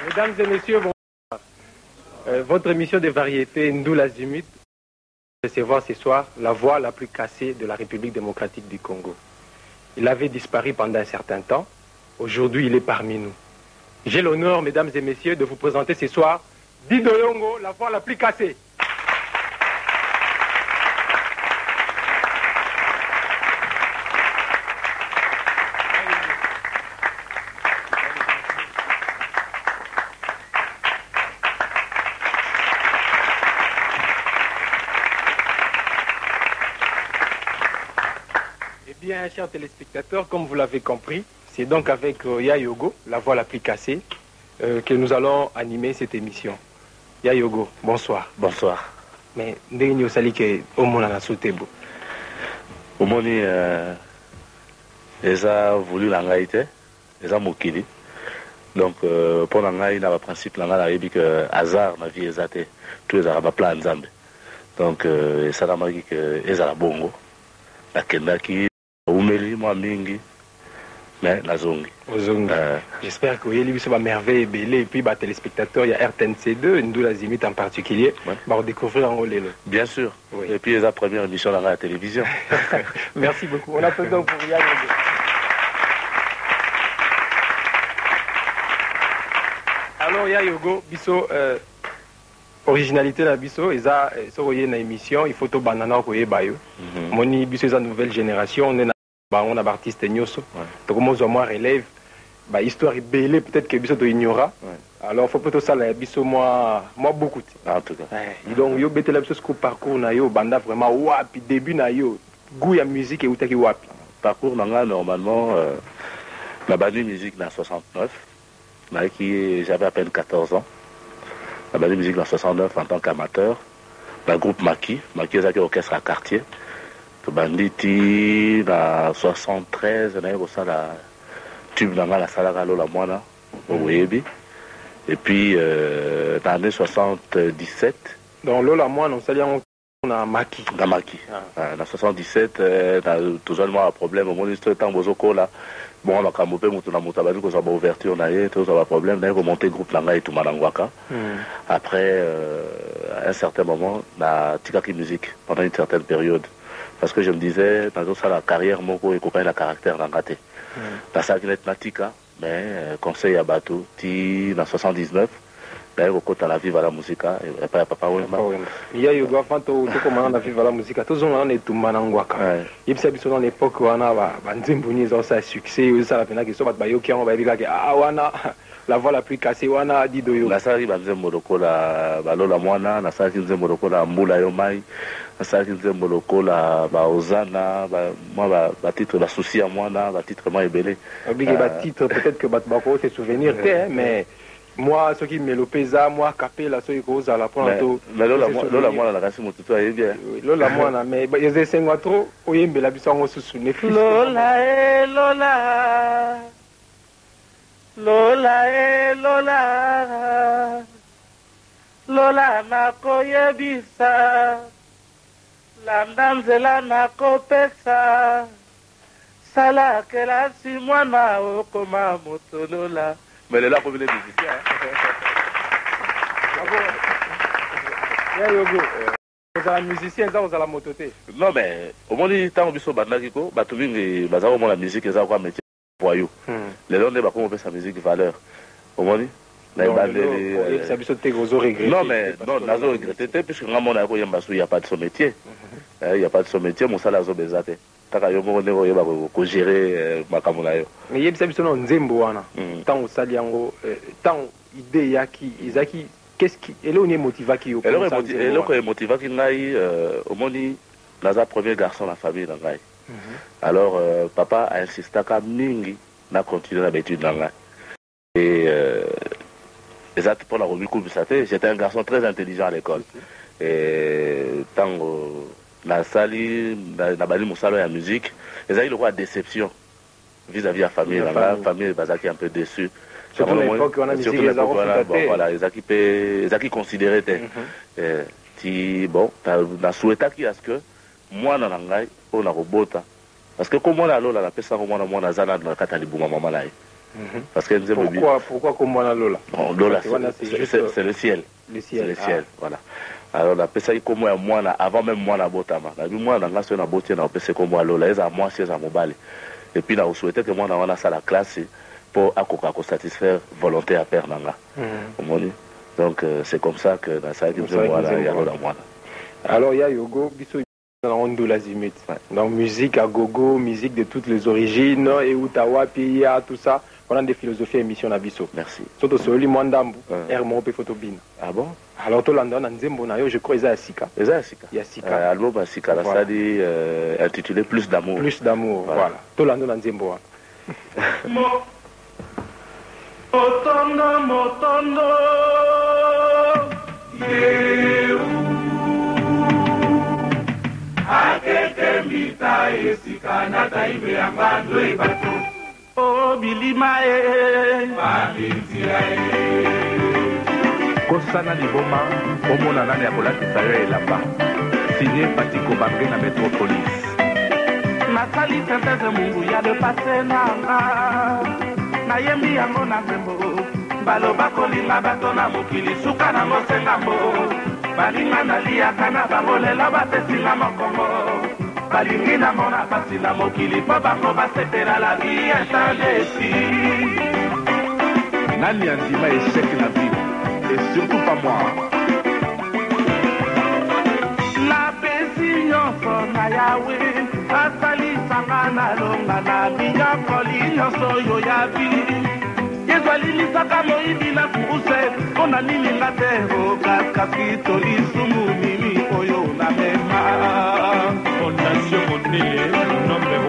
Mesdames et messieurs, bonsoir. Votre émission de variété Ndoula Zimut recevoir ce soir la voix la plus cassée de la République démocratique du Congo. Il avait disparu pendant un certain temps. Aujourd'hui, il est parmi nous. J'ai l'honneur, mesdames et messieurs, de vous présenter ce soir Dido Yongo, la voix la plus cassée. Bien, chers téléspectateurs, comme vous l'avez compris, c'est donc avec Yayogo, la voix la plus cassée, que nous allons animer cette émission. Yayogo, bonsoir. Bonsoir. Mais ndenge osali ke omona na sotebo. Omoni eza voulu la ngai te, eza mokili. Donc pour la ngai na ba principe la ngai nayebi que hasard na vie eza te, tout ezala ba plan nzambe. Donc esalamaki ke ezala bongo. Nakendaki umeli mwa mingi mais nazongi. J'espère que vous avez merveille et puis les téléspectateurs, il y a RTNC2, Ndoula Zimut en particulier, va découvrir en Olelo. Bien sûr. Oui. Et puis la première émission dans la télévision. Merci beaucoup. On applaudit donc pour Yann. Alors Yayogo, biso originalité la biso, eza sokoye na émission, il faut to banana koye bayo. Moni biso eza nouvelle génération, on est on a artiste nyoso. Donc moi je moi relève bah histoire est belle peut-être que biso to ignora. Alors faut plutôt ça la biso moi beaucoup. En tout cas. Donc yo bete la biso ce parcours na yo banda vraiment wapi début na yo goût ya musique et utaki wapi. Parcours nanga normalement la bande musique dans 69. Là qui j'avais à peine 14 ans. La bande musique dans 69 en tant qu'amateur. Le groupe Maki est orchestre à quartier. Banditi na 73 na yo ça la tube dans la salle à la moana au Webi. Et puis dans l'année 77 dans Lola moana on a Maki dans Maki dans 77 toujours un problème au monde temps bozoko là bon on a kamopé mutu na mutu abali ko ça ba ouverture na ye tout ça ba problème na ko monter groupe langa et tout malangwaka. Après à un certain moment na tikaki musique pendant une certaine période. Parce que je me disais, dans ça, la carrière, mon co, et copain, la caractère dans gâté. Dans ça, qui est natika, mais conseil à bateau, ti, dans 79, d'ailleurs, au côté à la vie, à la musique, et pas papa, oui, il y a eu, avant tout, comment on a vu à la musique, tout le monde est tout manangwaka. Il y a eu dans l'époque où on a, banzimbouni, ça a succès, ça a fait, qui sont battu, qui ont dit, ah, wana, la voix la plus cassée, wana, dit de yo. La sari, banzimboloko, la balola moana, la sari, banzimboloko, la mbula yomai. Ça qui nous moloko la baozana moi ba titre la souci à moi là ba titre moi ébélé obligé ba titre peut-être que bako te souvenir mais moi ce qui me le pesa moi capé la so iko za la prendre mais lola moi la kasi motuto aye bien lola moi na mais ils sengo trop oyembe la biso ngo susu ne fils lola lola na koyebisa landa nzela nakopesa sala kelasi mwana okoma motolola. Mais là pour venir musicien vous êtes musicien vous la mototé. Non mais au moins tant biso bandaki ko bato mingi bazako mona musique eza kwa métier voyou. Les gens ne ba ko sa musique valeur. Au moins non mais non nazo regretté puisque ngamo na ko yamba il y a pas de son métier. Il y a pas de son métier mon salaire zo bezate. Taka yo mo ne ko yeba ko gérer makambo na yo. Mais yebisa biso no nzembo wana. Tant osali yango tant idée yaki izaki qu'est-ce qui elle est motiva qui yo. Elle est motiva qui ngai au moni naza premier garçon la famille na ngai. Alors papa a insisté ka mingi na continuer na étude na ngai. Et exact pour la remise j'étais un garçon très intelligent à l'école. Et tant la salle, la bali musalo et la musique, ils ont eu le roi de déception vis-à-vis de la famille. La famille est un peu déçue. Surtout l'époque où on a musique, voilà, ils ont considéré bon, na souhaita qui est-ce que moi na ngai on a robota parce que comme on a l'eau la personne comme on a zana na kata libuma mama là Parce que pourquoi comme on a Lola? Bon, Lola, c'est le ciel. Le ciel. C'est le ciel, voilà. Alors, on appelle ça comme moi, avant même moi, na botama. Moi, on a na boté, on appelle ça comme moi, Lola, ça moi, c'est ça, mobile. Et puis, là, on souhaitait que moi, on a ça la classe pour satisfaire volonté à père nanga. Donc, c'est comme ça que dans ça, il y a Lola, moi. Alors, il y a Yogo, Bisso. Donc musique à gogo, musique de toutes les origines, et Outawa, Pia, tout ça. On a des philosophies émission à Bisso. Merci. Surtout sur le Mwandambu, Hermo Photobine. Ah bon? Alors tout l'andon en Zembo, je crois qu'il y a Sika. Il y a Sika. Il y a Sika. Album à Sika, ça dit intitulé Plus d'amour. Plus d'amour, voilà. Tout l'andon en Zembo. Motondo, motondo, akeke mita esika na taibe ya bandu ebatu o bilima babintia kosana liboma omona nani ya kolatisa yo elamba signé Patiko Bange na Métropolis nasali senteze mungu ya de pase nanga nayembi yango na nzembo baloba kolinga bato na mokili suka nango sengambo balinga naliaka na bango lelo bapesinga mokongo balingi nango na pasi na mokili mpo bango basepela la vie etandesi nani andima échec na vie et surtout pas moi napesi nyonso na yawe asalisanga nalonga na binyokoli nyonso oyo ya vie ezwalilisaka moyibi na kuruse mpo na nini nga te okakasi tolisumu mimi oyo na mema fondation mondele number 1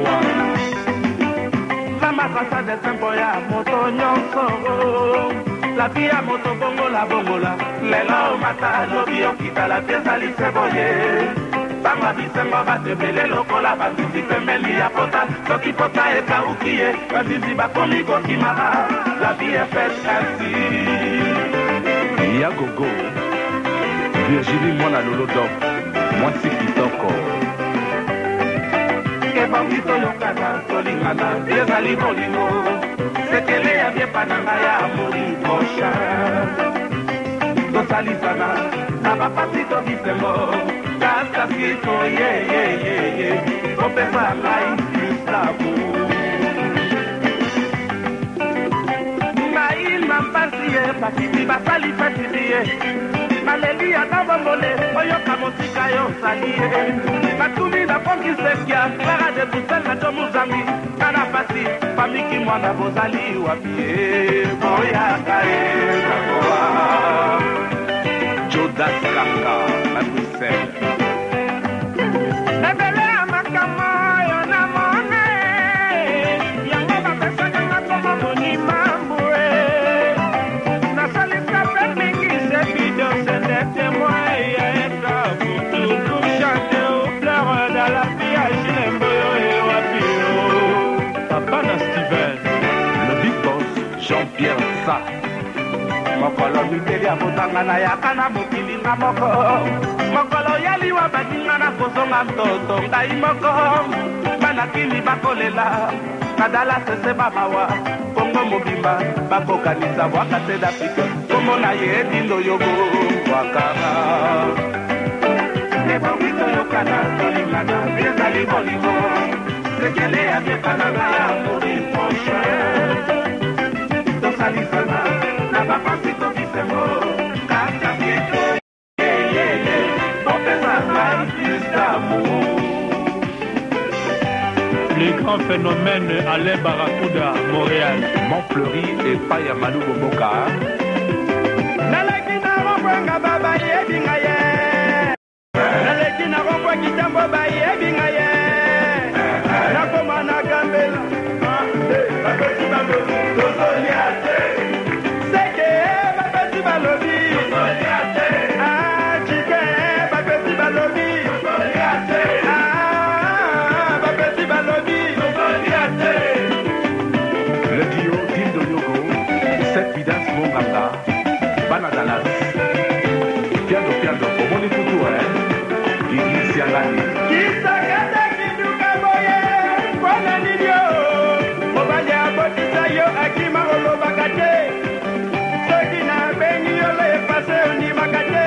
zamakasa de tempo ya moto nyonso lapi ya moto bongola lelo mata lobi okitala te ezali se boye banga bisengo batebele lokola banzizi pembeli ya pota soki pota ekauki ye banzizi bakomi kokimaka la vie est faite ainsi ya gogo Virginie mwana lolo dok mwasi kitoko ebongi toyokana tolingana ezali bolingo sekele ya biepananga ya mori prochain tosalisana na bapasi tobisengo kaskasi toyeyeyeye topesa ngai plus l'amour ngai na mpasi ye bakiti basali fetili ye naleli ata bombole oyoka motika yo osali ye natuni nakongisekia clara de busel na tomuzambi kana pasi famiki mwana bozali wapi ye boyaka ye nakoa Jodas Kaka na Bruxelles ebele ya makama yo na mone yango bapesaka nga koma monimambue nasalisa pe mingi sebido sende témoin ya eta butu pour chanter aux fleurs de la vie à Chilemboyo et Wapio papa na Steven le big boss Jean-Pierre Sa mokolo miteli ya kotanga na yaka na mokili nga moko mokolo yaliwa baninga na kozonga mtoto ngai moko banakili bakolela kadala sese bamawa kongo mobimba bakokanisa bwaka te d'Afrike komona ye edindo yogo wakanga ebongi toyokana tolingana ezali bolingo sekele ya bekananga ya mori prochain tosalisana na bapasi tobisengo kakasieto yeyeye bopesa ngai plus d'amour les grands phénomènes Alain Barracuda Montréal Montfleury et Paya Malou Boboka naleki na rombwenga baba yebinga ye naleki na rombwa kitambo bayebinga ye nakoma na gambela bapesi balobi tozolia te seke bapesi balobi tozolia te chike bapesi balobi tozolia te bapesi balobi tozolia te le duo Dindo Yogo Seth Bidas Monganga Bana Dallas Piando omoni kutu Igisi Angani kisakata kiduka boye kwana nilio mobali abotisa yo akima olobaka te soki na bengi yo le pase ondimaka te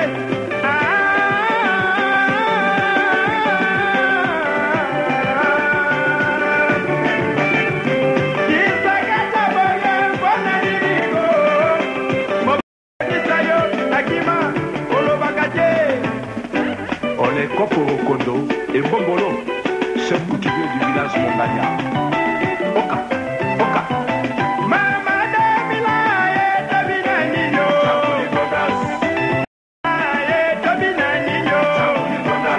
On est Kopo Kondo et Bombolo, chef coutumier du village Mongania. Oka, Oka. Mama Damila Tabina Nino Tabina Nino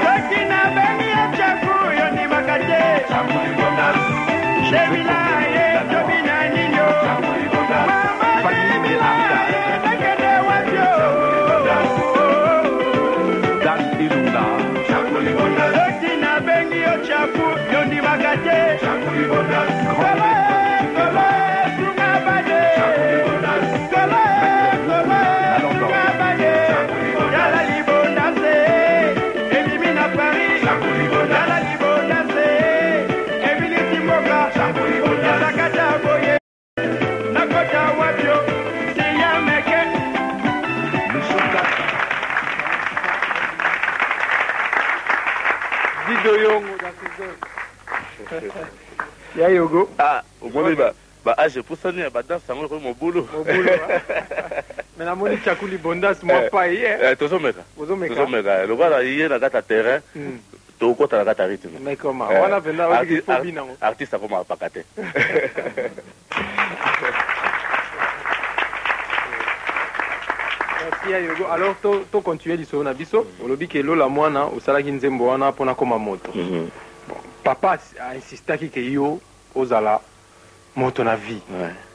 Sakina Beni Chaku Yoni Makate Damila Tabina Nino Mama Damila Nakede Wabyo Dan Iluna. Sakina Beni Chaku Yoni Makate Kole Kole Sungabade Kole Kole Sungabade Yala Libondase Elimina Paris Yala Libondase Emily Timboka Yala Kata Boye Nakota Wabyo Siya Meke Dido Yongo Ya Yogo. Ah, au moins, je pousse ça, bah, dans ça, mon boulot. Mais la moni Tchakouli Bondas, moi pas hier. Tozomeka. Ozomeka. Tozomeka. Le gars, il y a un terrain. Tu as un rythme. Mais comment? On a venu avec des phobies, non? Artiste, ça commence à pas cater. Merci à Yogo. Alors, tu continues l'histoire na biso. Au lobby que lola mwana au salaki nzembo wana pona koma moto. Papa a insisté que yo ozala moto na vie.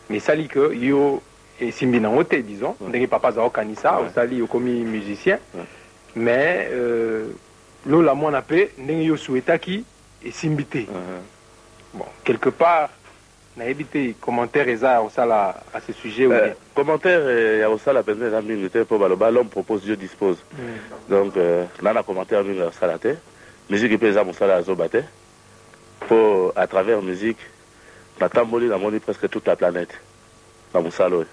Mais sali que yo et simbi na ngote disons. Ndenge papa za okanisa au sali yo komi musicien. Mais lola mwana pe ndenge yo souhaitaki et simbité. Bon, quelque part na évité commentaire eza au sala à ce sujet ou bien. Commentaire il y a au sala pendant la minute pour baloba l'homme propose Dieu dispose. Donc là na commentaire minute au sala té. Musique peut za mon sala azobate. Pour à travers musique na tamboli na moni presque toute la planète. Na mon salo.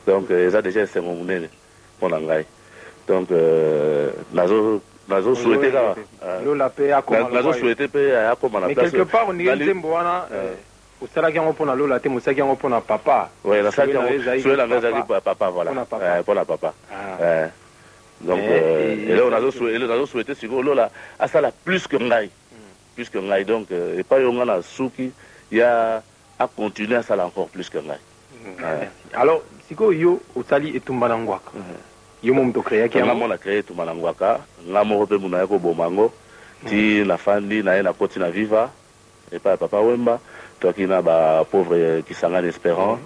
Donc ça déjà c'est mon munene mon ngai. Donc nazo souhaiter là. Lola pe akoma. Nazo souhaiter pe akoma na place. Mais quelque part on dirait nzembo wana osalaki yango mpona lola te mosaki yango mpona papa. Oui, la salle sur la maison de papa voilà. Pour la papa. Donc et là on a souhaité sur lola à ça la plus que ngai. Plus que ngai donc et pas yo ngana souki il y a à continuer à ça encore plus que ngai. Alors siko yo osali etumba na ngwaka. Yo mo mto créer ki yango na créer etumba na ngwaka ngamo pe muna yako bomango ti na fandi na na koti na viva et pas papa wemba toi qui na ba pauvre qui s'en espérant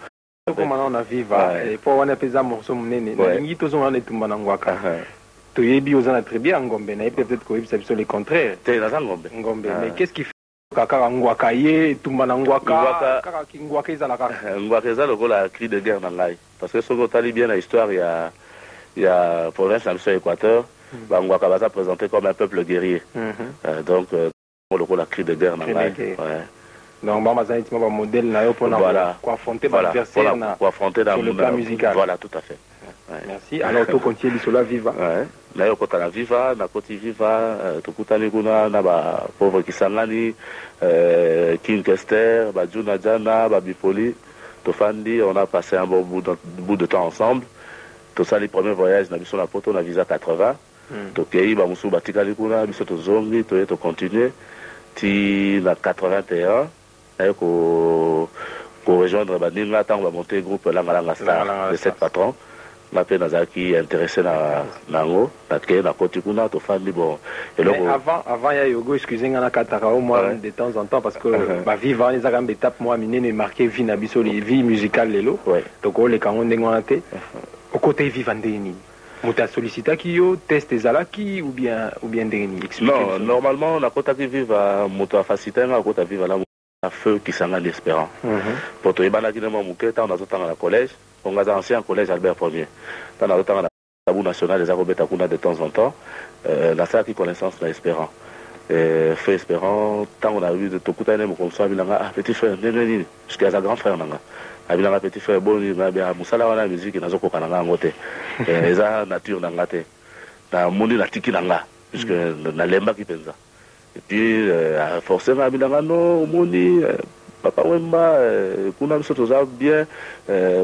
comment on a viva et pour on a pesa morceau munene na lingi to zo na etumba na ngwaka. To yebi ozana très bien ngombe na peut-être que ça le contraire. T'es dans ngombe. Ngombe mais qu'est-ce qui fait kaka ngwaka ye etumba na ngwaka kaka ki ngwaka ezala kaka. Ngwaka ezala la cri de guerre na ngai parce que soko tali bien la histoire il y a province de l'Équateur, ngwaka va présenté comme un peuple guerrier. Donc la cri de guerre na ngai. Donc maman ça est un modèle na yo pour affronter l'adversaire pour affronter dans le plan musical. Voilà tout à fait. Merci. Alors tu continues l'Isola Viva. Na yo kota na Viva, na koti Viva, tokutani kuna na ba pauvre kisangani, King Kester, ba Juna Jana, ba Bipoli, tofandi, on a passé un bon bout de temps ensemble. Tout ça les premiers voyages na biso na poto na visa 80. Tokei ba musu batikali kuna biso tozongi, to continuer ti na 81. Pour rejoindre Baninga, tant on va monter le groupe Langalanga Star de 7 patrons. Ma peine qui est intéressé dans Nango, na Kotikuna, to fan bon. Mais avant ya Yogo, excusez-moi, au moins de temps en temps parce que ma vie va les agam étape moi minene marqué vie na biso les vie musicale lelo. Donc les kango ndengwanate. Au côté vivandeni. Muta sollicita qui yo test ezalaki ou bien ndeni. Non, normalement na kota qui vive muta faciliter na kota vive la à feu qui s'en a l'espérant. Pour toi, il y a un collège, on a un ancien collège Albert Ier. Dans le temps, tabou national des Arobétakuna de temps en temps, la salle qui connaissance de l'espérant. Feu espérant, tant on a eu de Tokuta, comme ça, petit frère, jusqu'à sa grand frère. abinanga petit frère boni na musala wana musique nazo kokana nga ngote eza nature na ngate na moni na tiki nanga puisque na lemba ki penza et puis forcément abinanga no moni papa wemba kuna biso toza bien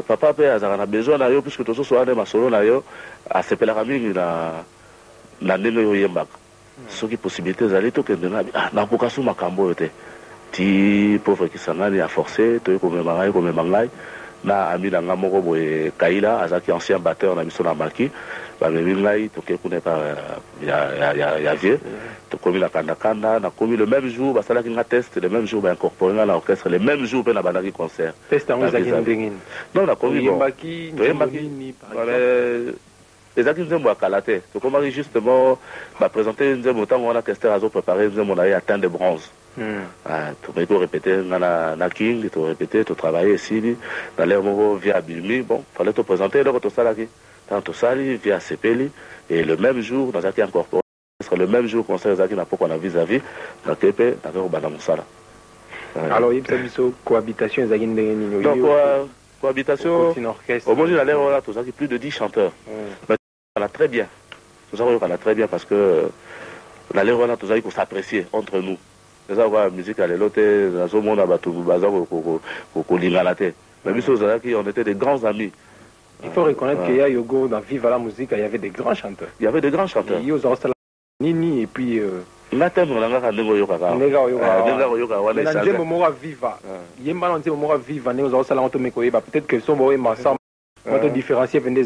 papa pe azaka na besoin na yo puisque tozo so ane masolo na yo asepelaka mingi na ndenge yo yembaka soki possibilité ezali tokende nakoka so makambo oyo te ti pauvre kisangani a forcé toye komema ngai na ami na nga moko boye Kaila azaki ancien batteur na biso na Maki bamemi ngai toke kuna pa ya vieux tokomi na kanda na komi le même jour basalaki nga test le même jour incorporé nga na orchestre le même jour pe na bandaki concert test en ezaki ndengini non na komi bon toyembaki ezaki nzembo ya kala te tokomaki justement baprésenter nzembo ntango wana Kester azo préparé nzembo na ye ya teint de bronze tokoki korépété nga na king torépété totravaille esili na lere moko via abimi bon fallait toprésenter eloko tosalaki ntango tosali via sepeli et le même jour nazalaki incorporé le même jour concert ezalaki na pokwa na vis-à-vis nake mpe nake kobanda mosala alors yebisa biso cohabitation ezalaki ndenge nini donc cohabitation omoni na lere wana tozalaki plus de 10 chanteurs très bien. Nous avons très bien parce que la lèvre on a tous qu'on s'apprécier entre nous. Nous avons la musique à l'élote, nous avons la bateau, nous avons on était des grands amis. Il faut reconnaître qu'il y a Yogo dans Vive à la musique, il y avait des grands chanteurs. Il y avait des grands chanteurs. Il y a Nini et puis peut-être que son mot est ensemble. Notre différencier venait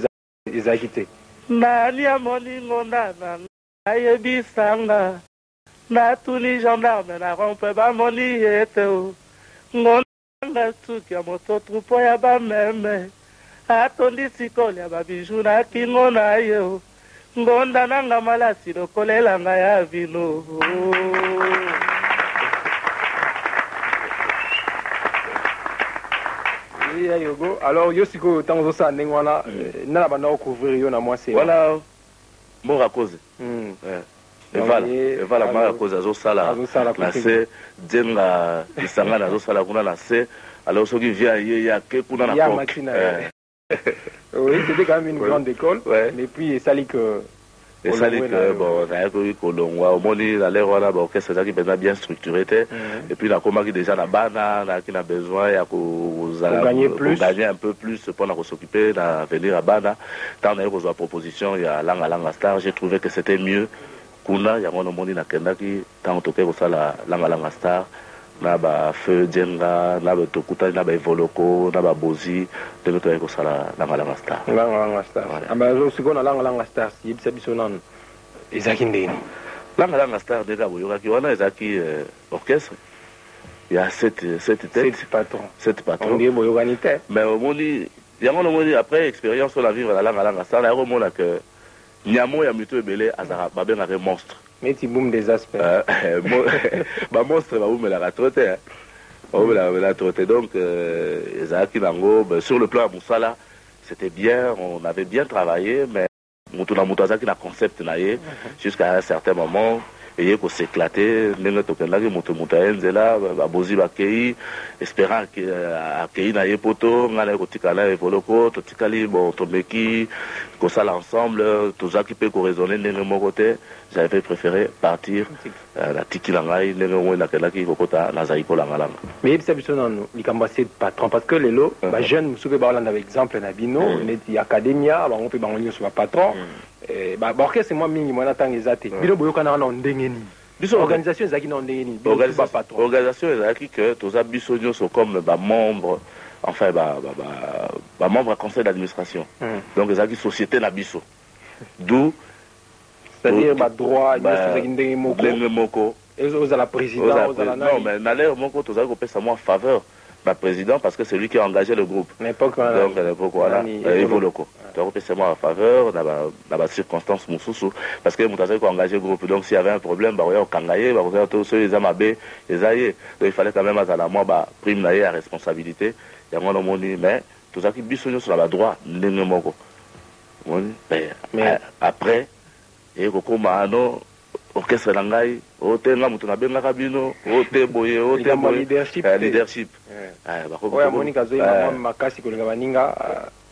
des agités. Nani amoni ngonda na ayebisanga natuni gendarme na rompe bamoni ete ngonda tuki ya moto trupo ya bameme atondi sikoli ya babiju na kingo na ye ngonda nanga malasi lokolelanga ya vino Yogo. Alors, yo siko tango ça nengwana na bana couvrir yo na moi c'est voilà mora cause et voilà mora cause azo sala na se denga isanga azo sala kuna na se alors soki vient ya ke kuna na pok oui c'était quand même une grande école mais puis ça lit que et ça dit que bon ça a eu kolongwa au moni la l'air wana bon orchestre ça qui bien structuré et puis la coma qui déjà na bana na qui a besoin ya gagner un peu plus pour s'occuper à venir à bana tant on a eu besoin proposition il y a langa star j'ai trouvé que c'était mieux kuna ya mona moni na kendaki tant toke ko sala langa star na ba feu jenga na ba tokuta na ba evoloko na ba bozi de notre ko sala langa star aba zo sikona langa star si biso non ezaki ndeni langa star de boyo ki wana ezaki orchestre il y a sept patrons on boyo ganité mais au moni ya mona moni après expérience on la vivre la langa star la remona que nyamo ya mito ebele azara ba benga monstre mais tu boum des aspects bah monstre bah boum la trotte la trotte donc Ezaki Nango sur le plan à Moussala c'était bien on avait bien travaillé mais Moutouna Moutazaki na concept naie jusqu'à un certain moment et qu'on s'éclater n'engue tokenaki Moutaenzela babozi bakei espérant que akei na yepoto ngala kotikala evoloko totikali bon tomeki kosala ensemble tozaki pe ko raisonner ndenge moko te j'avais préféré partir la tikilangai ndenge ngo na kelaki kokota na zaiko langa mais ça biso non likambo c'est patron parce que lelo ba jeune musuke ba olanda exemple na bino neti academia ba ngope ba ngonyo sur patron ba orchestre moi mingi moi na tanga ezate bino boyokana na ndenge ni biso organisation ezaki na ndenge ni organisation ezaki que toza biso nyoso comme ba membre enfin ba membre conseil d'administration donc ezaki société na biso d'où c'est-à-dire ba droit ezaki ndenge moko aux la président aux la non mais na l'air moko tozaki ko pesa moi faveur le président parce que c'est lui qui a engagé le groupe. Donc à l'époque voilà, Evoloko. Donc c'est moi en faveur dans la circonstance Moussoussou parce que Moutaza a engagé le groupe. Donc s'il y avait un problème, bah on kangaye, bah on tous les amabé, les aïe. Donc il fallait quand même à la moi bah prime naïe à responsabilité. Il y a mon moni mais tout ça qui bisogno sur la droit n'engue moko. Mais après et kokoma no orchestre langai otenga mutu na benga kabino ote boye leadership ouais Monica zoyima makasi kolinga baninga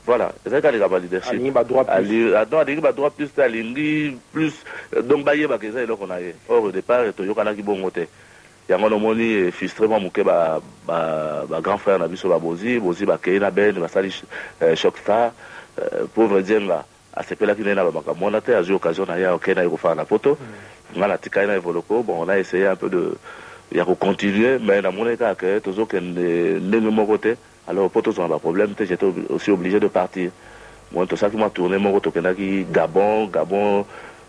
voilà c'est ça les leadership alingi ba droit plus alingi ba droit plus alingi plus donc baye ba keza eloko na ye or au départ to yokana ki bongo te yango no moni frustré moi muke ba grand frère na biso ba bozi ba keina ben ba sali choc star pauvre dienga asepela ki na ba makamona te azu occasion na ya okena iko fa na poto ngala tika na evoloko bon on a essayé un peu de ya ko continuer mais na moneka que tozo que ndenge moko te alors poto on a pas problème j'étais aussi obligé de partir moi tout ça qui m'a tourné mon to ki Gabon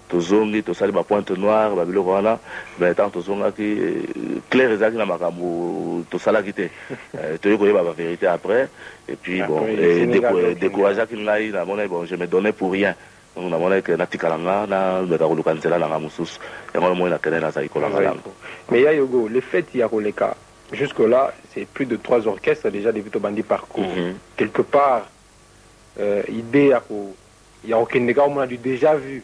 tozongi tosali ba pointe noire ba biloko wana mais tant tozonga ki clair ezaki na makambo tosala kite toyeko yeba ba vérité après et puis bon décourager ki ngai na mona bon je me donnais pour rien donc na mona que na tikalanga na meka koluka nzela na mususu yango mo na kene na za ikolanga mais ya yogo le fait ya koleka jusque là c'est plus de 3 orchestres déjà depuis to bandi parcours quelque part idée il y a aucun dégât, on a déjà vu.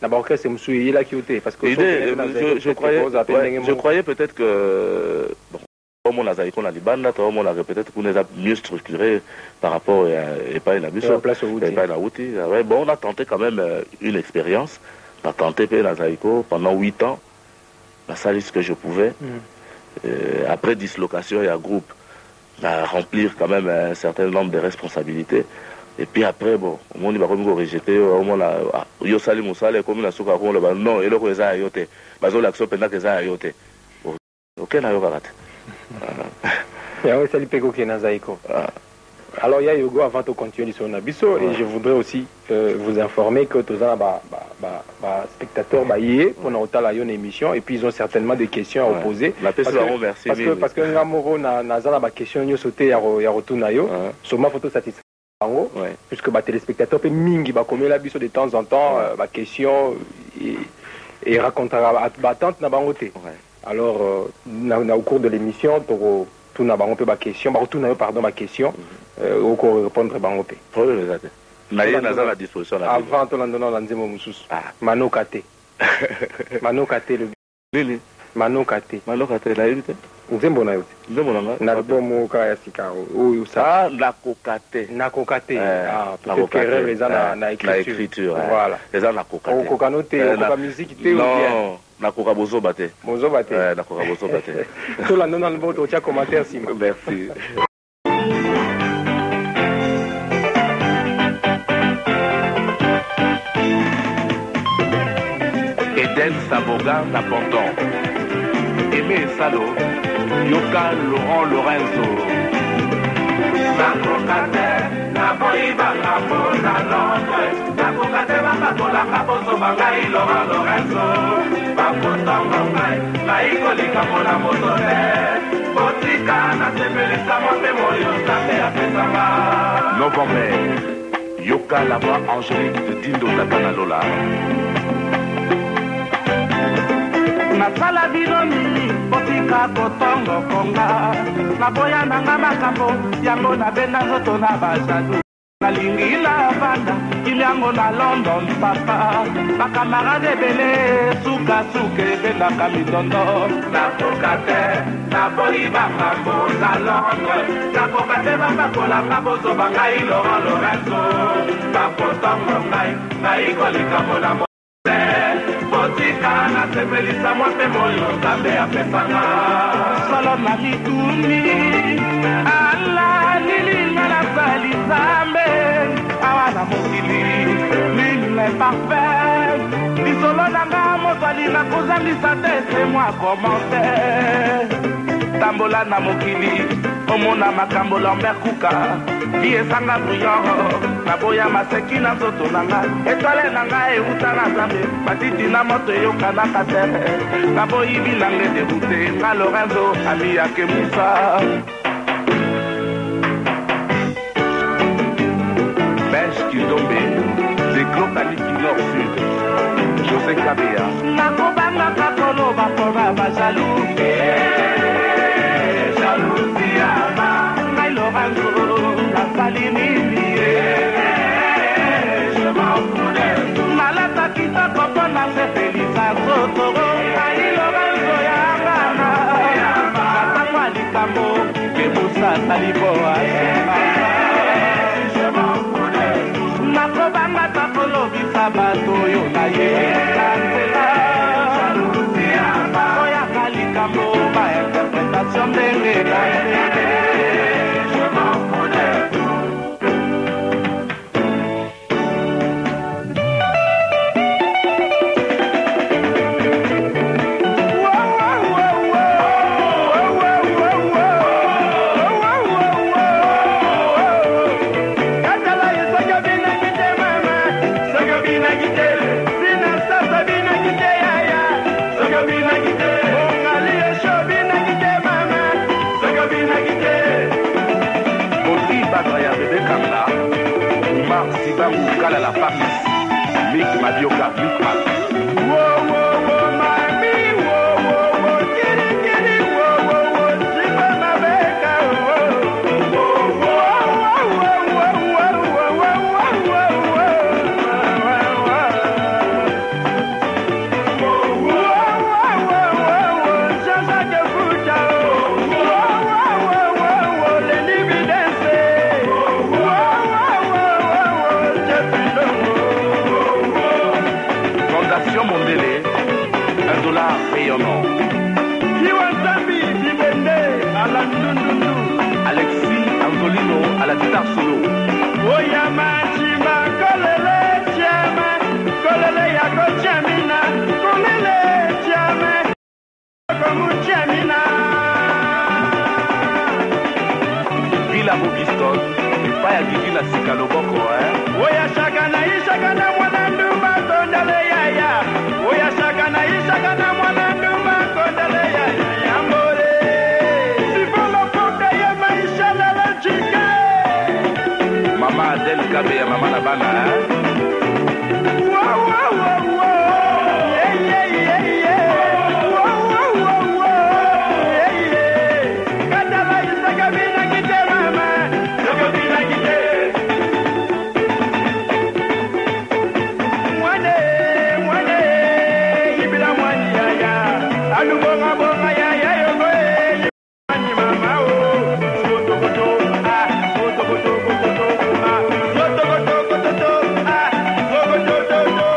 D'abord, c'est M. Yela qui était. Parce que je croyais peut-être que. Bon, on a peut-être qu'on les a mieux structurés par rapport à pas une abus. Bon, on a tenté quand même une expérience. On a tenté pendant 8 ans. La salle ce que je pouvais. Après dislocation et un groupe, à remplir quand même un certain nombre de responsabilités. Et puis après, bon, on va comme rejeter, on a yo sali musale comme la souka ko le non et le ko eza yote. Bazo l'action pendant que eza yote. OK na yo karate. Ya oui, sali peko ke na zaiko. Alors il y a Yogo avant de continuer sur Nabiso et je voudrais aussi vous informer que tous les spectateurs baillés pour notre une émission et puis ils ont certainement des questions à poser parce que ngamoro na zala ba question nyo sauter ya retourna yo sur ma photo satisfait puisque les téléspectateurs peuvent mingi comme la biso de temps en temps ma question et racontera battante na bangote alors au cours de l'émission tout na bango pe ba question ba retourna yo pardon ma question au cours répondre bangote na ye naza la disposition avant to landona la nzemo mususu mano kate le nini mano kate la yite nzembo na yote nzembo na na bomo ka ya sikaro oyo sa na kokate peut-être que rêve eza na écriture voilà eza na kokate o kokano te o koka musique te ou bien non na koka bozoba te na koka bozoba te to landona le boto tia commentaire sima merci Eden Saboga Naponton Aimé Salo Yoka Laurent Lorenzo Nakokate Naboiba Nabo na Londres Nakokate Bakakola Kabozo Bangai Laurent Lorenzo Bakotango Ngai Naikolika Mona Motole Botika Nasepelisa Mwape Moyo Sate Apesama Novembre Yoka la voix angélique de Dindo Tatana Lola nasala bino nini botika kotongo konga naboya nanga makambo yango nabenda nzoto na bajalu nalingi lavanda kiliango na London papa bakamarade ebele sukasuka ebendaka mitondo nakoka te naboyi bakambo na Londres nakoka te babakolanga bozoba ngai Laurent Lorenzo bakotongo ngai naikolika mona botika nasepelisa mwape moyo nzambe apesanga solo na mitumi ala lilinga nasali nzambe awa na mokili lile parfait lisolo nanga mozali na kozangisa te se mwa komente tambola na mokili omona makambo Lambert Kuka vie esanga brillant naboya maseki na nzoto nanga etwale nanga euta na nzambe matiti na moto eyokanaka tere naboyi bilange debute nga Lorenzo ami yake Musa Bench Kindombe Zeklo Kaniki Nord Sud José Kabea nakobangaka koloba mpona bajalu jalousiama ngai Lorenzo nasali nini je m'en fous nalata kitoko mpo nasepelisa nzoto ngai Lorenzo nasali po nakobanga ta kolobisa bato oyo nayeba nzela oyaka likambo bainterpretation ndenge na ndenge. Kala la Paris, Mick Mabioka, Mick Mac. Alexis Anzolino à la guitare solo. Oyama chima kolele chama kolele ya kochamina kolele chama komu chamina. Villa Bobiston, pas ya Gigi na sika loboko Oya shakana ishakana mwana ndumba tondale yaya. Oya shakana ishakana mwana ndumba tondale yaya. Yambole sifolo poka ya maisha na la chika. Mama Adel Kabe ya mama na bana Wow wow wow wow. Yeah yeah yeah yeah. Wow wow wow wow. Yeah yeah. Kadala isakabina kite mama. Sakabina kite. Mwane mwane ibila mwani yaya. Alubonga bonga yaya yogo mwani mama o. Sotokoto ah sotokoto kototo ah sotokoto kototo ah sotokoto.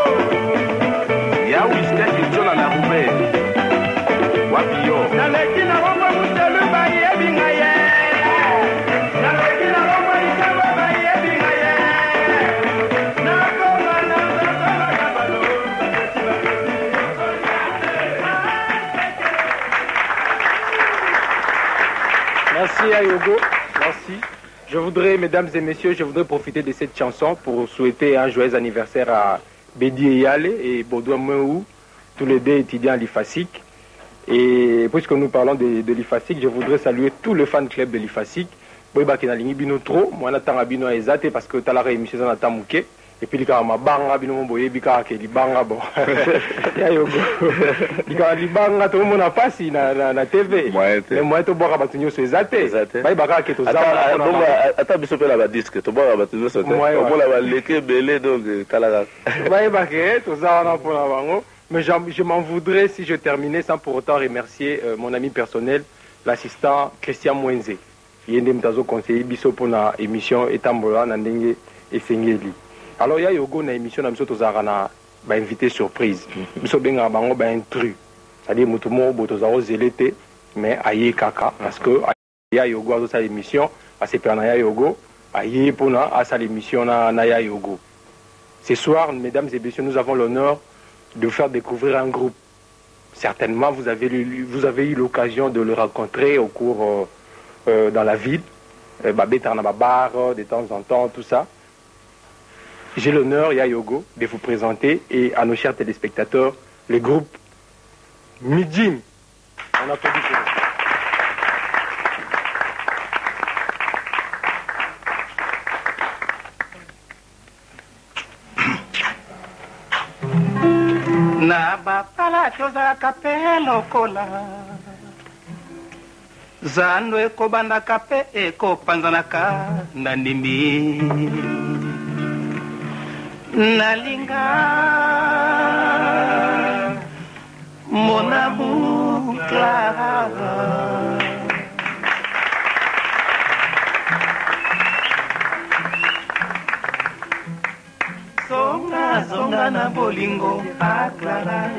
ya Wister Kitona na Rube wapi yo Naleki na bongo mutelu ba yebinga ye. Naleki na bongo isaba ba yebinga ye. Nakoma na baba na balo. Merci à Yogo, merci. Je voudrais, mesdames et messieurs, je voudrais profiter de cette chanson pour souhaiter un joyeux anniversaire à Bédi Eyale et Baudouin Mehou, tous les deux étudiants à l'IFASIC. Et puisque nous parlons de l'IFASIC, je voudrais saluer tout le fan club de l'IFASIC. Boyba qui n'a ligne bino trop, moi n'attends bino ezate parce que t'as la réémission dans ta mouké. Et puis, il y a ma banga, bino mboye, bika ke li banga bon. Ya Yogo. Il y a li banga, tout le monde a passé na TV. Mais moi, tu bois rabattu sur ezate. Bah, baka ke to za. Attends, biso pe la ba disque, to bois rabattu sur ezate. On la va leke belé donc kala. Bah, baka to za na pour la bango. Mais je m'en voudrais si je terminais sans pour autant remercier mon ami personnel, l'assistant Christian Mwenze. Yende mtazo conseiller biso pour na émission etambola na ndenge esengeli. Alors il y a Yogo na émission na biso tozara na ba invité surprise. Biso benga bango ba intrus. C'est-à-dire mutu mo boto za ozelete mais aye kaka parce que ya Yogo a sa émission, a se perna ya Yogo, aye pona a sa émission na ya Yogo. Ce soir, mesdames et messieurs, nous avons l'honneur de vous faire découvrir un groupe. Certainement, vous avez eu l'occasion de le rencontrer au cours dans la ville, bar, de temps en temps, tout ça. J'ai l'honneur, Yogo, de vous présenter et à nos chers téléspectateurs, le groupe Midjim. On applaudit pour eux. Na bapala tozalaka pe lokola zando ekobandaka pe ekopanzanaka na ndimbi nalinga mon amour Clara zonga na bolingo aklara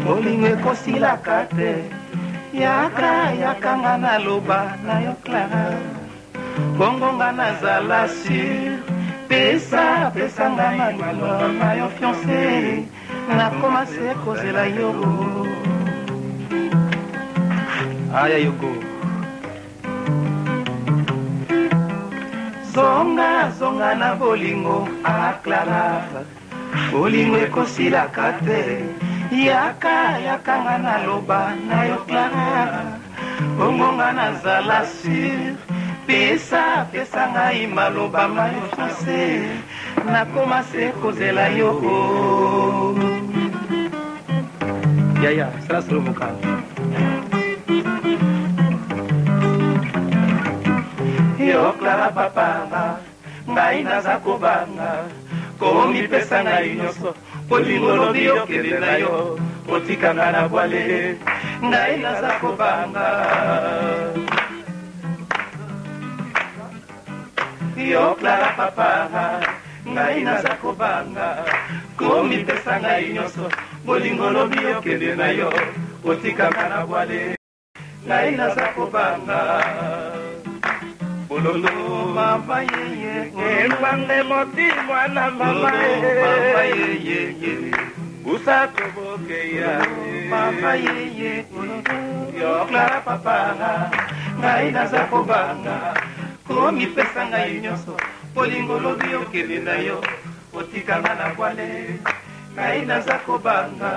bolingo ekosilaka te yaka yakanga naloba na yo Clara bongo nga nazala sur pesa nga malilo na yo fiancé nakoma se kozela yo aya yogo zonga na bolingo aklara bolingo ekosilaka te yakanga naloba na yo Clara bongo nga nazala sur pesa ngai maloba na yo fiancé nakoma se kozela yo yaya sala solo mokano yo Clara papa ngai naza kobanga komipesa ngai nyonso bolingo lobi okende na yo otikanga na bwale ngai naza kobanga yo Clara papa ngai naza kobanga komipesa ngai nyonso bolingo lobi okende na yo otikanga na bwale ngai naza kobanga bololo mama yeye embange moti mwana mama yeye usakobokeya mama yeye yo Clara papa ngai naza kobanga komipesa ngai nyonso bolingo lobi okende na yo otikanga na bwale ngai naza kobanga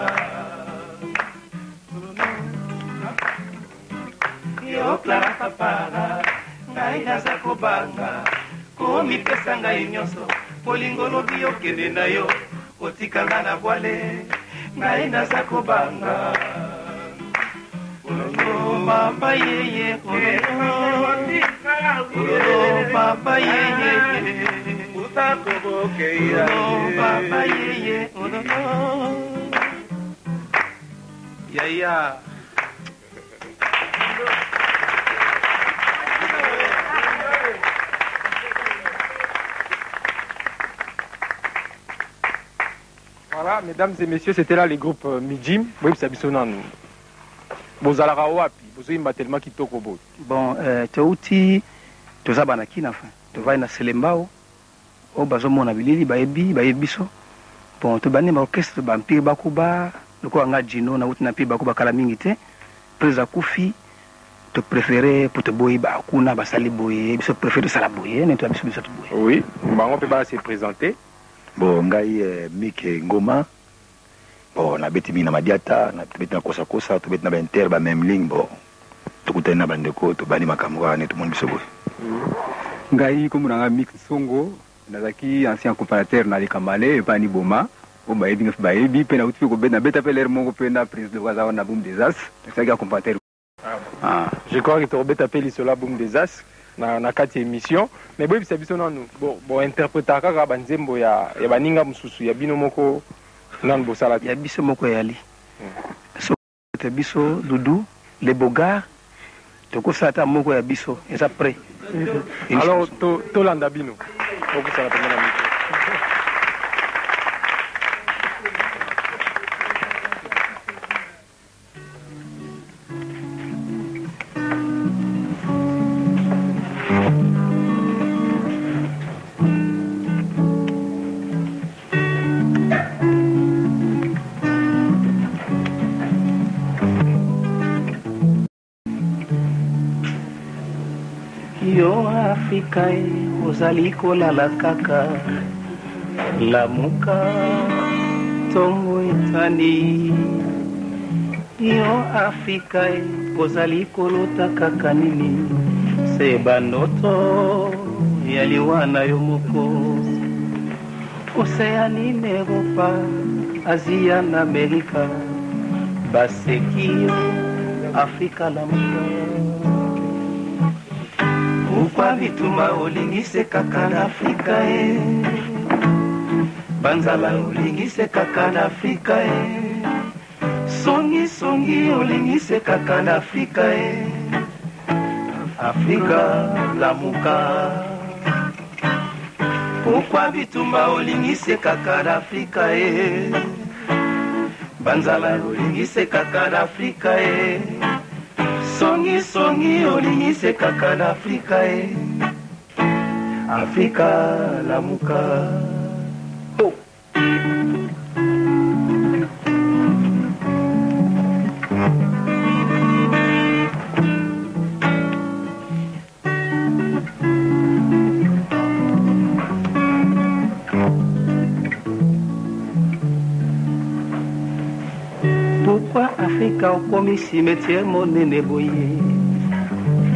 yo Clara papa ngai naza kobanga komipesa ngai nyonso bolingo lobi okende na yo otikanga na bwale ngai naza kobanga papa yeye papa yeye utakobokeya papa yeye yaya Voilà, mesdames et messieurs, c'était là les groupes Mijim. Oui, c'est Bissonan. Bozalaka wapi, bozoyimba tellement kitoko bo. Bon, teuti tozabana kina fa. Tovai na Selembao. O bazomona bilili bayebi biso. Bon, tobani ma orchestre ba mpire bakuba, loko nga Jino na uti na mpire bakuba kala mingi te. Preza kufi te préféré pour te boy ba kuna basali boy, biso préféré sala boy, ne to biso biso boy. Oui, bango pe ba se présenter. Bon, ngai Mike Ngoma. Bon, na beti mina madiata, na beti na kosa kosa, to beti na benter ba même ligne, bon. Tukutana na bandeko, to bani makamwa ne tout monde biso boy. Ngai komuna Mike Songo, nazaki ancien comparateur na Likamale et pani Boma. O ba ebi ba ebi pe na uti ko beta beta pe l'air mongo pe na prise de waza na boom des as. C'est ça comparateur. Ah, je crois que tu vas taper sur la boom des as. Na kati émission mais boy bisa biso nanu bon interpréter kaka banzembo ya baninga mususu ya bino moko nan bosala ya biso moko yali so te biso Doudou les bogards toko sata moko ya biso eza prêt alors to landa bino toko sala pemena miko yo Afrika ozali kolala kaka lamuka tongo etani yo Afrika ozali kolota kaka nini se banoto yaliwana yo moko Oceanie Europa Asia na Amerika baseki yo Afrika lamuka Ukwa bituma olingise kaka na Afrika Banzala olingise kaka na Afrika Songi olingise kaka na Afrika Afrika lamuka Pourquoi bitumba olingise kaka d'Afrika Banzala olingise kaka d'Afrika Songi songi olingise kaka d'Afrika Afrika lamuka oh. Pourquoi Afrika okomi cimetière monene boye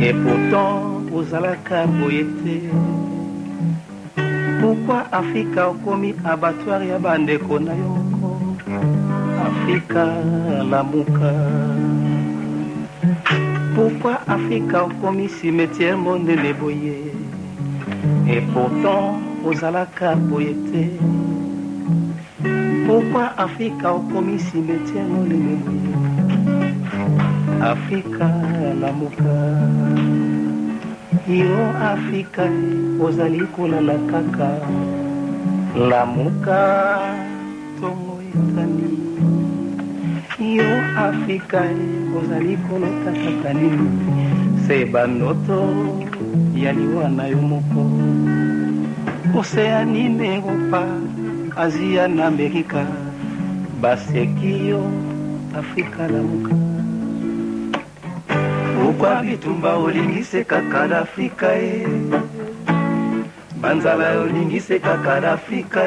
et pourtant ozalaka boye te Pourquoi Afrika okomi abattoir ya bandeko na yoko Afrika lamuka Pourquoi Afrika okomi cimetière monene boye et pourtant ozalaka boye te Pourquoi Afrika okomi cimetière monene boye Afrika lamuka Yo Afrika ozali kolala kaka lamuka tongo etani Yo Afrika ozali kolota kaka nini se banoto ya liwa na yo moko Oceanie Europa Asia na Amerika baseki yo Afrika lamuka Pourquoi bitumba olingise kaka d'Afrika Banzala olingise kaka d'Afrika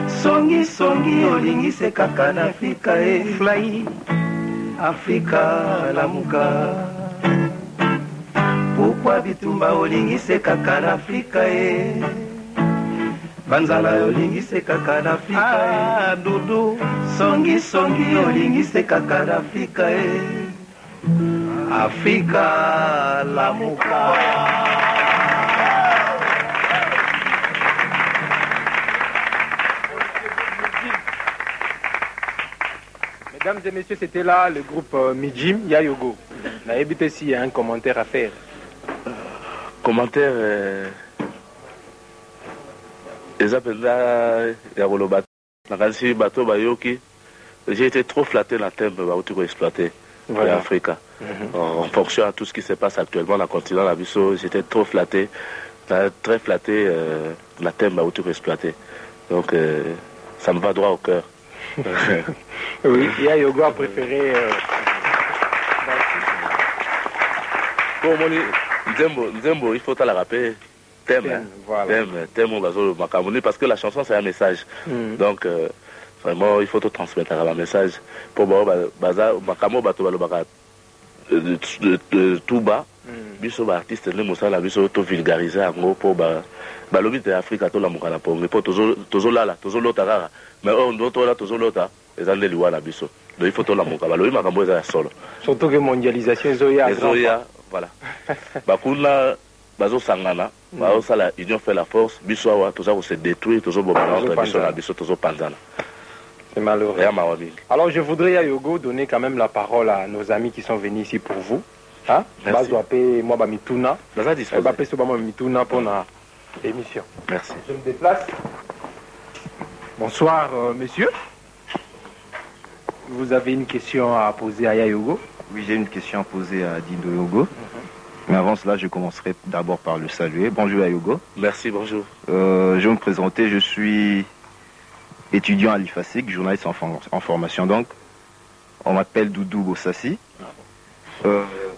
Songi songi olingise kaka d'Afrika Fly Afrika lamuka Pourquoi bitumba olingise kaka d'Afrika Banzala olingise kaka d'Afrika Doudou songi songi olingise kaka d'Afrika Afrika lamuka Mesdames et messieurs, c'était là le groupe Mijim Yayogo. Naïbite s'il y a un commentaire à faire. Commentaire j'ai été trop flatté dans le thème de exploiter l'Afrique. En fonction à tout ce qui se passe actuellement dans le continent Nabiso, j'étais trop flatté, très flatté dans le thème de exploiter. Donc ça me va droit au cœur. Oui, Yayogo a préféré. Pour moi, Nzembo, il faut la rappeler. Thème, parce que la chanson c'est un message. Donc vraiment il faut tout transmettre un message pour tout bas biso artiste ne mosala biso to vulgariser en pour balobi de Afrique to la mukana pour mais pour tozo lala tozo lota rara mais on doit to la tozo lota ezande liwa na biso donc il faut to la mukana balobi makambo eza solo surtout que mondialisation zoya voilà bakuna bazo sangana bazo la union fait la force biso awa tozo se détruire tozo bomana biso na biso tozo panzana. C'est malheureux. Alors je voudrais Yayogo donner quand même la parole à nos amis qui sont venus ici pour vous. Hein? Merci. Moi Mituna. Mituna pour la émission. Merci. Je me déplace. Bonsoir messieurs. Vous avez une question à poser à Yayogo? Oui, j'ai une question à poser à Dindo Yogo. Mais avant cela, je commencerai d'abord par le saluer. Bonjour Yayogo. Merci, bonjour. Je vais me présenter, je suis étudiant à l'IFASIC, journaliste en formation donc. On m'appelle Doudou Bossassi.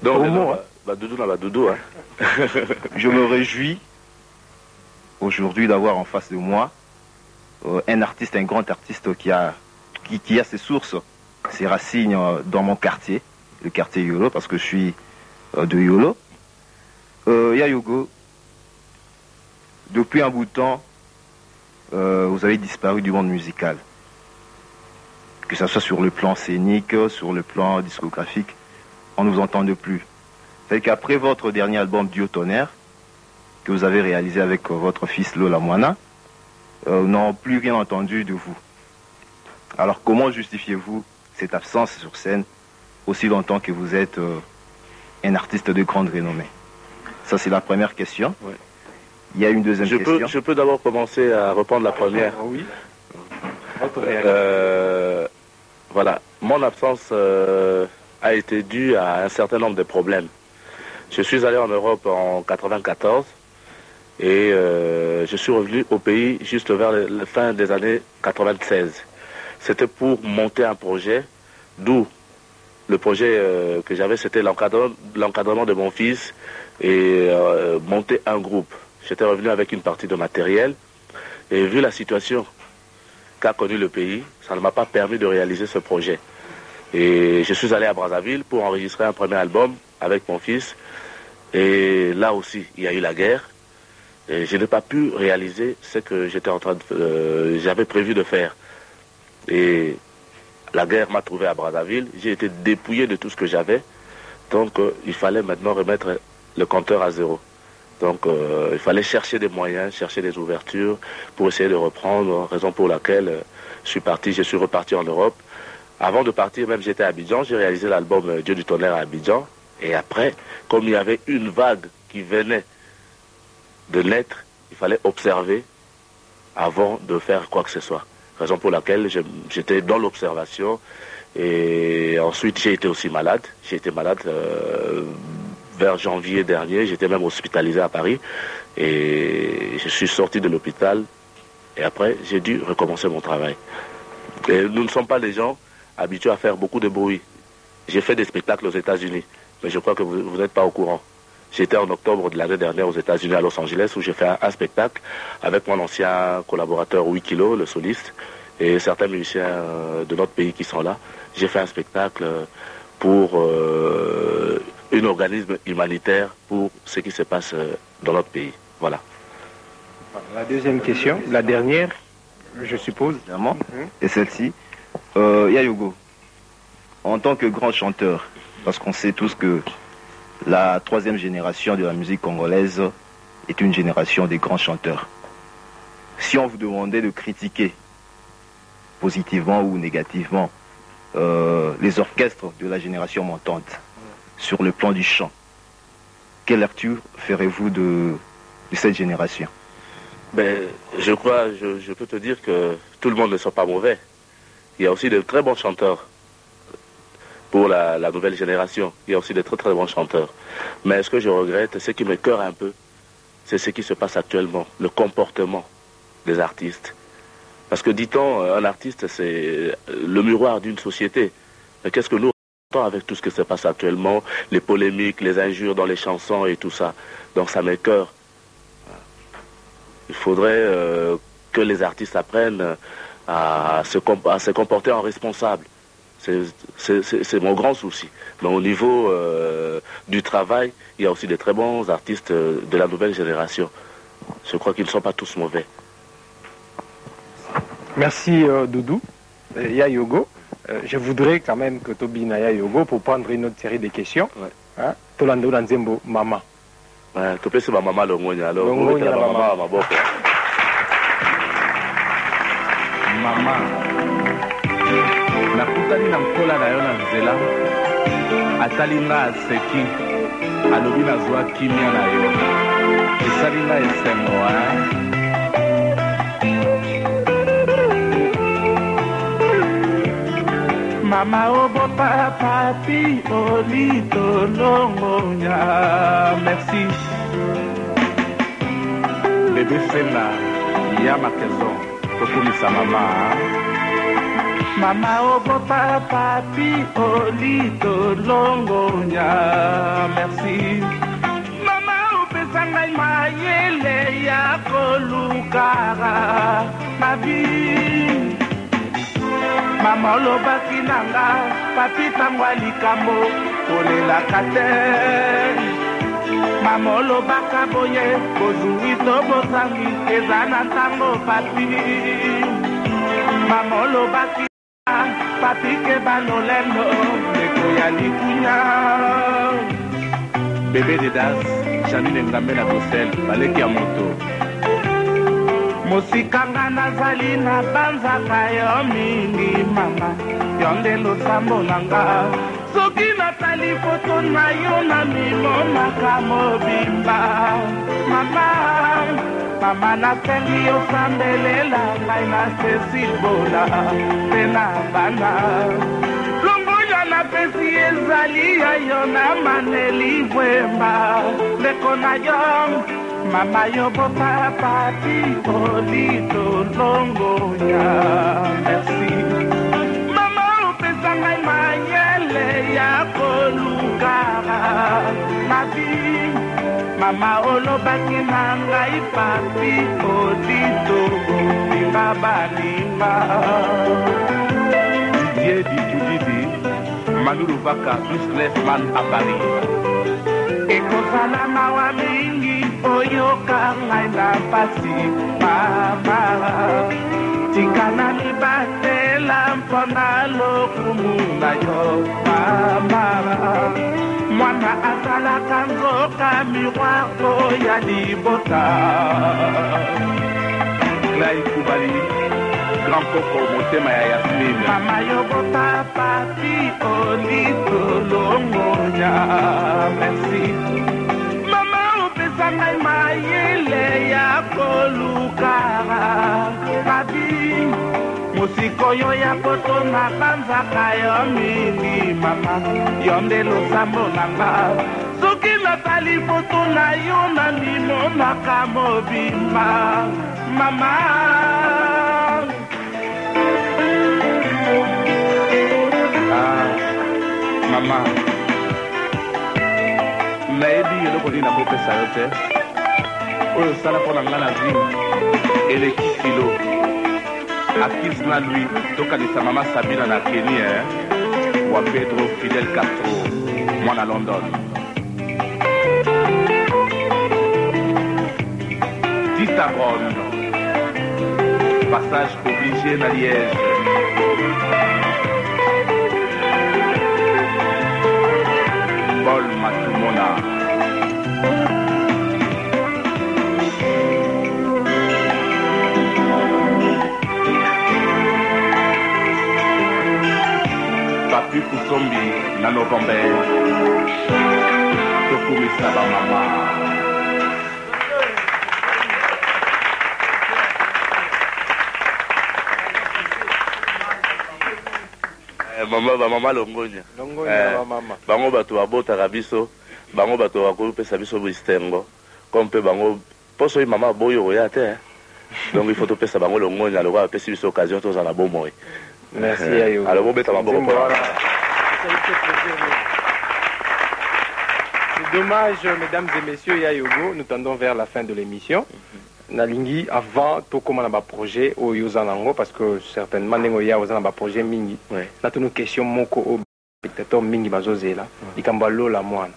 Doudou, hein. Je me réjouis aujourd'hui d'avoir en face de moi un artiste, un grand artiste qui a ses sources, ses racines dans mon quartier, le quartier Yolo, parce que je suis de Yolo. Yayogo, depuis un bout de temps, vous avez disparu du monde musical. Que ce soit sur le plan scénique, sur le plan discographique, on ne vous entend plus. C'est qu'après votre dernier album Dieu Tonnerre, que vous avez réalisé avec votre fils Lola Moana, nous n'avons plus rien entendu de vous. Alors comment justifiez-vous cette absence sur scène aussi longtemps que vous êtes un artiste de grande renommée? Ça c'est la première question. Ouais. Il y a une deuxième question. Je peux d'abord commencer à répondre la première. Oui. Voilà, mon absence a été due à un certain nombre de problèmes. Je suis allé en Europe en 94 et je suis revenu au pays juste vers la fin des années 96. C'était pour monter un projet, d'où le projet que j'avais, c'était l'encadrement de mon fils et monter un groupe. J'étais revenu avec une partie de matériel et vu la situation qu'a connu le pays, ça ne m'a pas permis de réaliser ce projet. Et je suis allé à Brazzaville pour enregistrer un premier album avec mon fils. Et là aussi, il y a eu la guerre. Et je n'ai pas pu réaliser ce que j'avais prévu de faire. Et la guerre m'a trouvé à Brazzaville. J'ai été dépouillé de tout ce que j'avais. Donc, il fallait maintenant remettre le compteur à zéro. Donc, il fallait chercher des moyens, chercher des ouvertures pour essayer de reprendre, raison pour laquelle je suis reparti en Europe. Avant de partir, même j'étais à Abidjan, j'ai réalisé l'album Dieu du tonnerre à Abidjan. Et après, comme il y avait une vague qui venait de naître, il fallait observer avant de faire quoi que ce soit. Raison pour laquelle j'étais dans l'observation. Et ensuite, j'ai été aussi malade. J'ai été malade vers janvier dernier. J'étais même hospitalisé à Paris. Et je suis sorti de l'hôpital. Et après, j'ai dû recommencer mon travail. Et nous ne sommes pas des gens habitués à faire beaucoup de bruit. J'ai fait des spectacles aux États-Unis. Mais je crois que vous n'êtes pas au courant. J'étais en octobre de l'année dernière aux États-Unis, à Los Angeles, où j'ai fait un spectacle avec mon ancien collaborateur Wikilo, le soliste, et certains musiciens de notre pays qui sont là. J'ai fait un spectacle pour un organisme humanitaire pour ce qui se passe dans notre pays. Voilà. La deuxième question, la dernière, je suppose. Évidemment. Et celle-ci, Yayogo, en tant que grand chanteur, parce qu'on sait tous que la troisième génération de la musique congolaise est une génération des grands chanteurs. Si on vous demandait de critiquer positivement ou négativement les orchestres de la génération montante sur le plan du chant, quelle lecture ferez-vous de cette génération? Je crois, je peux te dire que tout le monde ne sont pas mauvais. Il y a aussi de très bons chanteurs. Pour la nouvelle génération, il y a aussi de très très bons chanteurs. Mais ce que je regrette, ce qui me cœure un peu, c'est ce qui se passe actuellement, le comportement des artistes. Parce que dit-on, un artiste, c'est le miroir d'une société. Mais qu'est-ce que nous entendons avec tout ce qui se passe actuellement, les polémiques, les injures dans les chansons et tout ça. Donc ça me cœure. Il faudrait que les artistes apprennent à se comporter en responsable. C'est mon grand souci. Mais au niveau du travail, il y a aussi des très bons artistes de la nouvelle génération. Je crois qu'ils ne sont pas tous mauvais. Merci Doudou. Yayogo. Je voudrais quand même que Tobi na Yayogo pour prendre une autre série de questions. Hein? Tolando Danzembo, maman. Topé c'est ma maman Longonia. Alors, Longonia, la maman à ma boque. Maman. Nakutani na mkola na yo na nzela atali nga aseki alobi nazwa kimia na yo esali nga esengo Mama obota papi olito longonya. Merci. bebe fela ya makezo tokumisa mama. Mama obota papi olito longonya. Merci. Mama upesa ngai mayele ya kolukara mabi. Mama olobaki nanga papi tangwa likambo kolelaka te. Mama olobaka boye kozwi to bozangi eza na ntango papi. Mama olobaki papi ke banolendo ndeko ya likunya. Bébé de Das, Janine Ngambe na Bruxelles, baleki ya moto. Mosikanga nazali na banzaka yo mingi mama. Yo nde losambo nanga soki natali foto na yo na mimonaka mobimba mama nasengi osambelela ngai na sesibola mpe na bana longoya napesi ezali ya yo na maneli bwemba ndeko na yo mama yo bopapati olito longoya merci mama opesa ngai mayele ya kolukara nabi mama olobaki na ngai papi olito olinga baninga Didier Didi Manu Vaka business man à Paris ekozala mawa mingi oyoka ngai na pasi mama tikana libatela mpona lokumu na yo mama mwana azalaka nzoka miroiro ya libota Clay Koubali Grand Coco motema ya Yasmine mama yobota papi olitolongonya merci mama opesa ngai mayele ya kolukara papi mosiko yo ya poto na banzaka yo mingi mama yo nde losambo na nga soki natali foto na yo na mimonaka mobimba mama mama nayebi eloko nini nakopesa yo te oyo osala mpo na nga na vi eleki kilo akis na lui tokanisa mama Sabina na Kenya wa Pedro Fidel Castro mwana London Titaron passage obligé na Liège Paul Matumona Papi Kusombi na November tokumisa bamama mama longonya bango bato babotaka biso bango bato bakopesa biso bistengo comme mpe bango poso oyo mama boyo oya te donc il faut topesa bango longonya lokola bapesi biso occasion tozala bomoi merci ayo alors bobeta maboko mpo c'est dommage mesdames et messieurs Yayogo nous tendons vers la fin de l'émission nalingi avant tokoma na ba projet oyo zanango parce que certainement ndenge ya ozana ba projet mingi na tunu question moko o spectateur mingi bazozela ikamba Lola mwana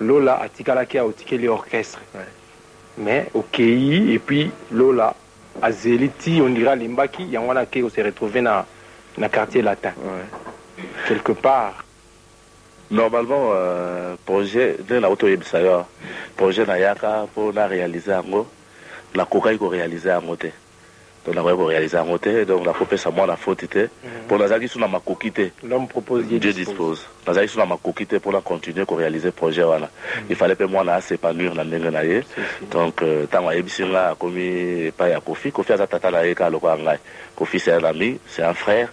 Lola atikala ki a otikeli orchestre mais okei et puis Lola azeliti on dira limbaki yangwana ke se retrouver na quartier latin quelque part normalement projet de la auto yebisa yo projet na yaka pour na réaliser ango la coca ko réaliser en te donc la ko réaliser en te donc la copie ça moi la faute te pour la zaki suna makokité l'homme propose Dieu dispose la zaki suna makokité pour la continuer ko réaliser projet voilà il fallait que moi na s'épanouir na ndenge na ye donc tant wa ebisinga komi pas ya Kofi aza tata na ye ka loko ngai Kofi c'est un ami c'est un frère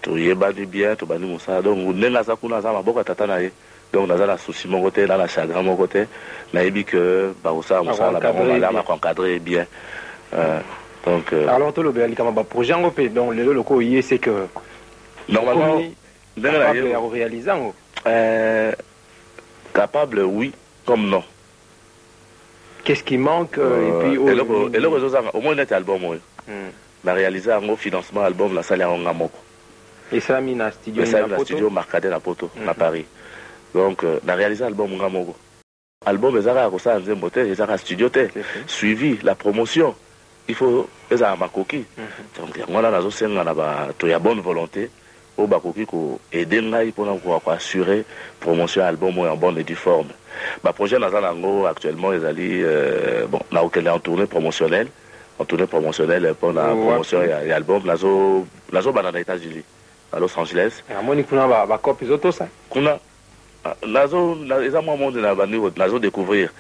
to yebani bien to bani musa donc ndenge za kuna za maboko tata na ye donc dans la souci mon côté dans la chagrin mon côté naïbi que barossa musa la ba encadrer bien donc alors to le beli kama ba projet ngopé donc le loko yé c'est que normalement capable de réaliser capable oui comme non qu'est-ce qui manque et puis et le au moins net album la réaliser un financement album la salle en ngamoko et ça mis na studio Marcadet na Poto na Paris donc la réaliser album ngamoko album ezaka ko sa nzembo te ezaka studio te suivi la promotion il faut ezaka makoki donc ngwana nazo senga na ba to ya bonne volonté au bakoki ko aider ngai pour ko assurer promotion album en bonne et due forme ba projet nazala ngo actuellement ezali bon na auquel en tournée promotionnelle pour la promotion et album nazo banana États-Unis à Los Angeles. Amoni kuna ba copie zoto ça. Kuna nazo eza mwa monde na bandi nazo découvrir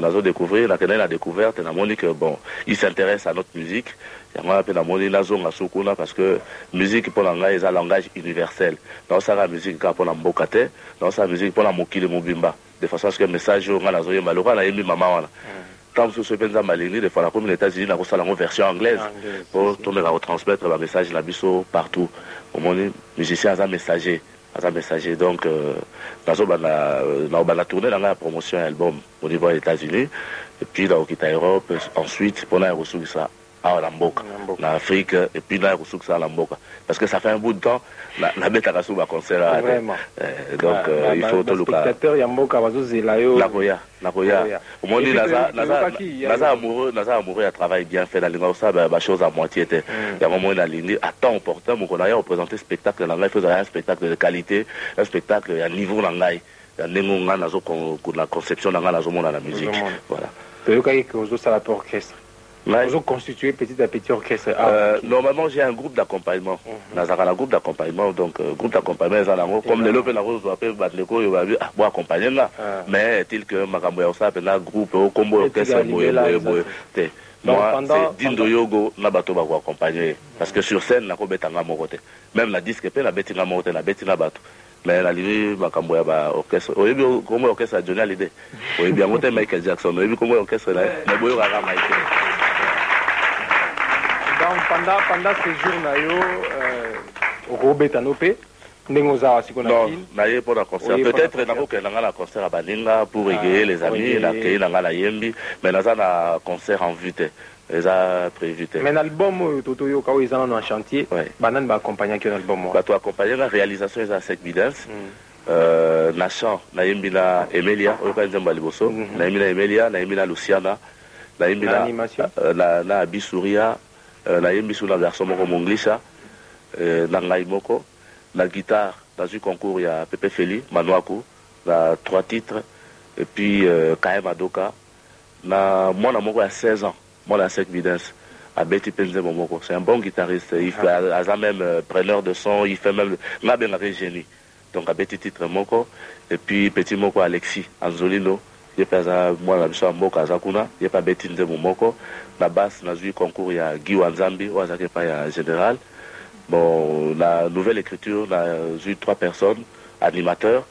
la découverte na moni que bon il s'intéresse à notre musique yango pe na moni nazo ngaso kuna parce que musique pour ngai eza langage universel dans sa musique ka pour na mboka te dans sa musique pour na mokili mobimba de façon à ce que message nga nazo yemba loka na yembi mama wana tant que ce penza malini de fois la comme les États-Unis na ko sala en version anglaise pour tourner à retransmettre le message na biso partout au moni musicien eza messager donc on a tourné dans la promotion album au niveau des États-Unis et puis dans Europe ensuite pour la ressources à Lamboka en Afrique et puis la ressources à Lamboka parce que ça fait un bout de temps la bête à sous concert donc il faut tout le spectateur Yamboka bazozelayo Nakoya au moins naza amoureux à travail bien fait dans les ça ba chose à moitié était il y a moment la ligne à temps important mon qu'on a représenté spectacle dans il faut un spectacle de qualité un spectacle à niveau langai nengonga nazo la conception dans la zone la musique voilà toyoka que ozo sala orchestre. Vous ont constitué petit à petit orchestre. Normalement, j'ai un groupe d'accompagnement. Un groupe d'accompagnement, donc groupe d'accompagnement, comme les lopes, on peut battre les couilles, on va accompagner là. Mais est-il que Makamboya, ça appelle un groupe, au combo orchestre, moi, c'est Dindo Yogo, na bato va accompagner. Parce que sur scène, la robe est en côté. Même la disque, la bête en côté, la bête en bateau. Mais la ligne, Makamboya, orchestre. Au début, comment orchestre a Johnny Hallyday. Au début, on Michael Jackson. Au début, comment orchestre là, mais bon, Michael. Donc pendant ces jours nayo Robert Anope Nengoza Sikonaki naye pour un concert peut-être nako que na concert à Baninga pour égayer les amis na kei na la yembi mais na na concert en vue eza prévu mais l'album Toto yo kawo ezana en chantier banan ba accompagner que l'album ba to accompagner la réalisation eza Sek Bidance na chant na yembi na Emilia o ka nzemba liboso na yembi na Emilia na yembi na Luciana na yembi na Bisuria na yembi sur la version moko monglisha na ngai moko la guitare dans un concours il y a Pepe Feli Manouakou la 3 titres et puis Kaye Madoka na mwana moko à 16 ans moi la Sek Bidance à Betty Penze Momoko c'est un bon guitariste il fait à même preneur de son il fait même na ben la génie donc à Betty titre moko et puis petit moko Alexis Anzolino il y a moi la biso moko azakuna il y a Betty Nze Momoko la basse na zui concours il y a Guy Wanzambi ou azake pas ya général bon la nouvelle écriture la zui 3 personnes animateurs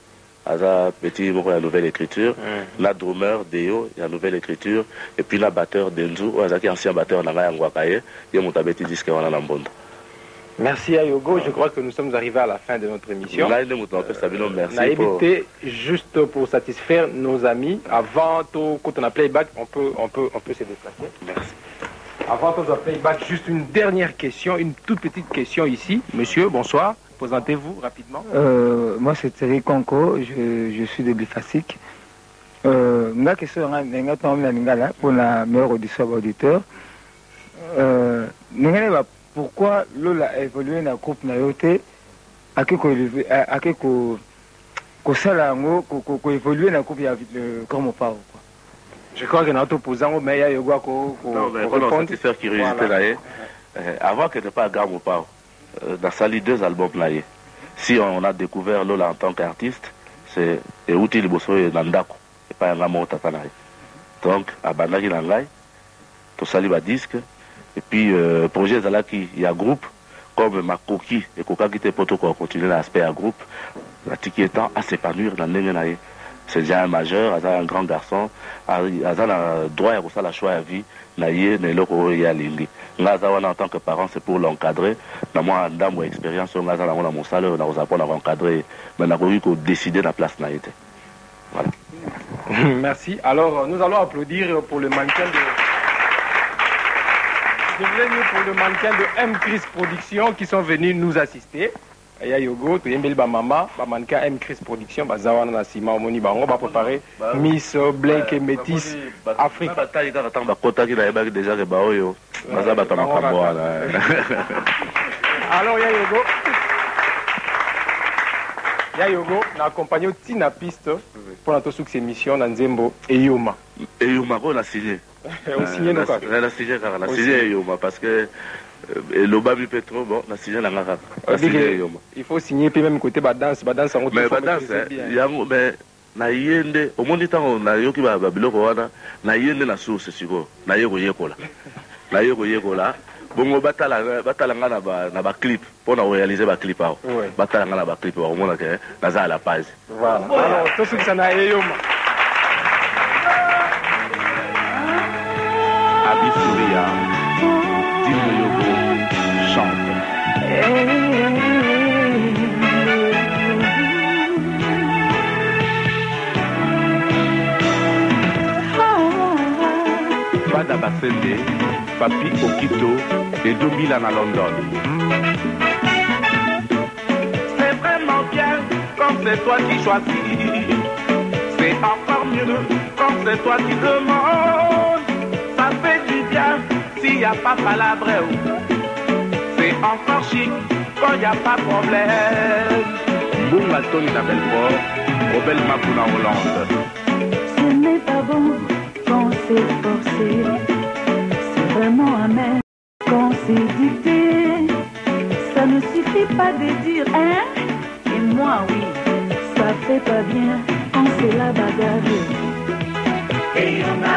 aza petit moko la nouvelle écriture la drummer Deo la nouvelle écriture et puis la batteur Denzu ou azake ancien batteur na ngai ngwakaye ye mutabeti disque wana na mbondo. Merci à Yogo, je crois que nous sommes arrivés à la fin de notre émission. Merci juste pour satisfaire nos amis, avant tout, quand on a playback, on peut se déplacer. Merci. Avant qu'on a playback, juste une dernière question, une toute petite question ici. Monsieur, bonsoir. Présentez-vous rapidement. Moi, c'est Thierry Conco, je suis de Bifasik. Ma question est pour la meilleure auditeur. Pourquoi Lola a évolué dans le groupe Nayote a évolué dans le groupe comme Pao. Je crois que notre opposant, mais il y a Yogo pour satisfaire curiosité là. Avant que ne pas Grand Pao, dans Sali 2 albums là. Si on a découvert Lola en tant qu'artiste, c'est Euti Liboso et Nandako, et pas un amour tatanaï. Donc, à Bandaki Nangai, tout Sali va disque. Et puis, projet Zalaki, il y a groupe, comme Makoki et Koka qui était pour continuer l'aspect à groupe, la tiki étant à s'épanouir dans le c'est déjà un majeur, un grand garçon, il a le droit à la choix à vie, naïe, neloko ya lili. En tant que parent, c'est pour l'encadrer. Moi, dans mon expérience, on a mon salaire, on a appris à encadrer, mais on a décidé de la place naïe. Voilà. Merci. Alors, nous allons applaudir pour le mannequin de... pour le mannequin de M. Chris Production qui sont venus nous assister. Il y a Yogo, tu y a maman, mannequin M. Chris Production, Bazawana Nassima, Omoni Bango, on va préparer Miss Blake et Métis Afrique. Alors, il y a Yogo. Il y a Yogo, on a accompagné Tina Piste pour notre succès émission dans Nzembo et Yuma. Et Yuma, on a signé. On signe nos cartes. La signé car la signé yoma parce que le bas mi trop bon la signé la ngaka. Il faut signer puis même côté badance en mais badance yango mais na yende omoni tango na yoki ba biloko wana na yende na source siko na yeko yekola bongo batala ngana na ba clip pour réaliser ba clip aho batala ngana ba clip ba omona ke na za la page voilà alors tout ce qui ça na yoma Abisuria Dino Yogo chante Bada Basende, Papi Okito et Dobila à London. C'est vraiment bien quand c'est toi qui choisis. C'est encore mieux quand c'est toi qui demandes. Ça fait du bien s'il n'y a pas palabre. C'est encore chic quand il n'y a pas de problème. Bunga Tony da Belfort, Robel Mapuna Hollande. Ce n'est pas bon quand c'est forcé, c'est vraiment amer quand c'est dicté. Ça ne suffit pas de dire hein, et moi oui, ça fait pas bien quand c'est la bagarre. Et on a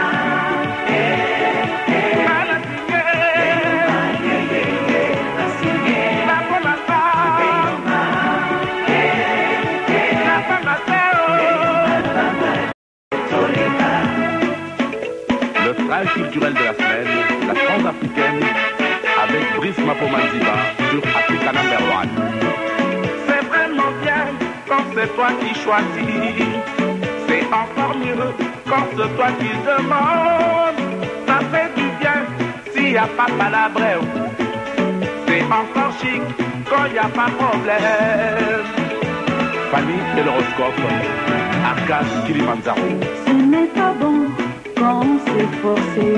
le frère culturel de la semaine, la France africaine, avec Brice Mapomanziba sur Africa No. 1. C'est vraiment bien quand c'est toi qui choisis. C'est encore mieux quand c'est toi qui demandes. Ça fait du bien s'il n'y a pas palabre. C'est encore chic quand il n'y a pas de problème. Fanny et l'horoscope, Arcade Kilimanjaro. Ce n'est pas bon quand c'est forcé,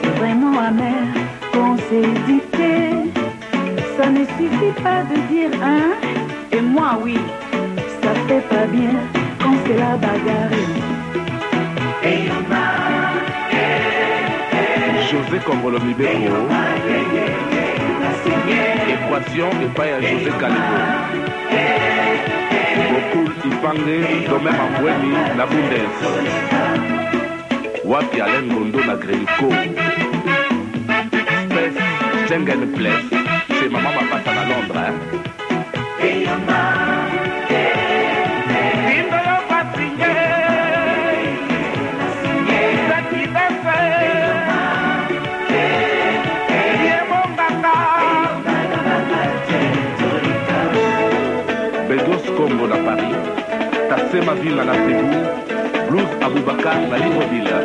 c'est vraiment amer quand c'est dicté. Ça ne suffit pas de dire hein, et moi oui, ça fait pas bien quand c'est la bagarre. Et on a José Kongolo Mibeko, équation et pas à José Kalebo. Beaucoup Ipangé, Domer Ambweni, la Bundes. Wapi Alain Gondo na Grelico. Space, Schengen Place, chez maman ma passe à Londres. Et on a Congo na Paris, Tassema Ville na Cebu, Blues Aboubakar na Libreville.